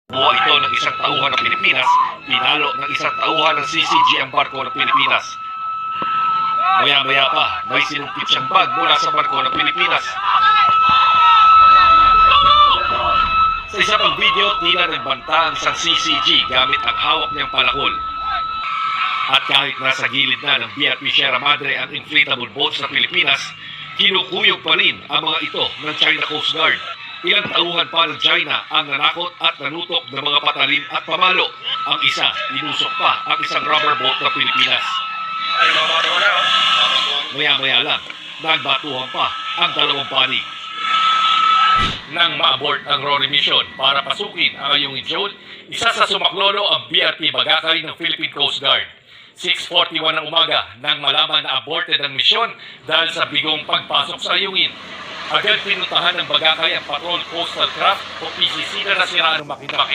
Buwa ito ng isang tauhan ng Pilipinas, pinalo ng isang tauhan ng CCG ang barko ng Pilipinas. Maya-maya pa, may sinumpit siyang bag mula sa barko ng Pilipinas. Sa isa pang video, tila nagbanta ang isang CCG gamit ang hawak niyang palakol. At kahit nasa gilid na ng BRP Sierra Madre ang inflatable boats ng Pilipinas, kinukuyog pa rin ang mga ito ng China Coast Guard. Ilang tauhan pa ng China ang nanakot at nanutok ng mga patalim at pamalo. Ang isa, inusok pa ang isang rubber boat ng Pilipinas. Maya-maya lang, nagbatuhan pa ang dalawang panig. Nang ma-abort ang Rory mission para pasukin ang Ayungin Zone, isa sa sumaklolo ang BRP Bagakay ng Philippine Coast Guard. 6:41 ng umaga nang malaman na aborted ang misyon dahil sa bigong pagpasok sa Ayungin. Agad pinuntahan ng Bagakay ang Patrol Coastal Craft o PCC na nasiraan ng makina.